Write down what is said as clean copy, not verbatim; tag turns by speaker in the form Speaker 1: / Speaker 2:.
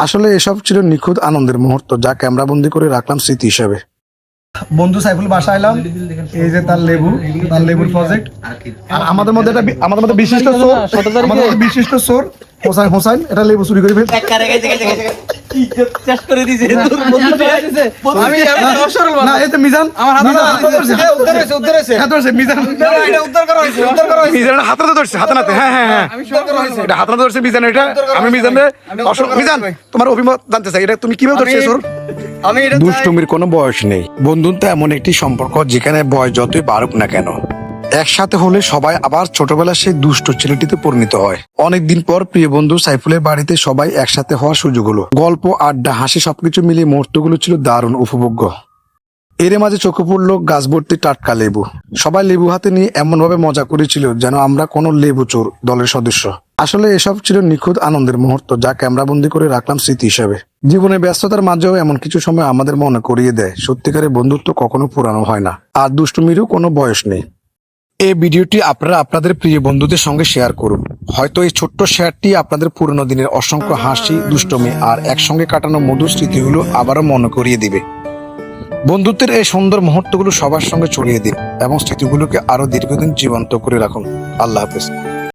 Speaker 1: আসলে এসব ছিল নিখুঁত আনন্দের মুহূর্ত, যা ক্যামেরাবন্দি করে রাখলাম স্মৃতি হিসেবে। বন্ধু সাইফুল বাসা এলাম, এই যে তার লেবুর প্রজেক্ট। আর আমাদের মধ্যে বিশিষ্ট চোর, আমাদের মধ্যে বিশিষ্ট চোর হোসাইন এটা লেবু চুরি করে ফেলছে। না, এই তো মিজান হাতে ধরছে, হাতে নাতে। হ্যাঁ, এটা হাতে নাতে ধরছে মিজান। এটা আমি মিজান তোমার অভিমত জানতে চাই, এটা তুমি কিভাবে ধরছো চোর? দুষ্টুমির কোনো বয়স নেই। বন্ধুত্ব এমন একটি সম্পর্ক যেখানে বয়স যতই বাড়ুক না কেন, একসাথে হলে সবাই আবার ছোটবেলার সেই দুষ্ট ছেলেটিতে পরিণত হয়। অনেকদিন পর প্রিয় বন্ধু সাইফুলের বাড়িতে সবাই একসাথে হওয়ার সুযোগ হলো। গল্প, আড্ডা, হাসি সবকিছু মিলিয়ে মুহূর্তগুলো ছিল দারুণ উপভোগ্য। এর মাঝে চোখে পড়লো গাছ ভর্তি টাটকা লেবু। সবাই লেবু হাতে নিয়ে এমন ভাবে মজা করেছিল যেন আমরা কোনো লেবু চোর দলের সদস্য। আসলে এসব ছিল নিখুঁত আনন্দের মুহূর্ত, যা ক্যামেরাবন্দি করে রাখলাম স্মৃতি হিসেবে। জীবনের ব্যস্ততার মাঝেও এমন কিছু সময় আমাদের মনে করিয়ে দেয় সত্যিকারের বন্ধুত্ব কখনো পুরানো হয় না, আর দুষ্টুমিরও কোনো বয়স নেই। এই ভিডিওটি আপনারা আপনাদের প্রিয় বন্ধুদের সঙ্গে শেয়ার করুন। হয়তো এই ছোট্ট শেয়ারটি আপনাদের পুরনো দিনের অসংখ্য হাসি, দুষ্টমি আর একসঙ্গে কাটানো মধুর স্মৃতিগুলো আবারও মনে করিয়ে দিবে। বন্ধুত্বের এই সুন্দর মুহূর্তগুলো সবার সঙ্গে ছড়িয়ে দিন এবং স্মৃতিগুলোকে আরো দীর্ঘদিন জীবন্ত করে রাখুন। আল্লাহ হাফেজ।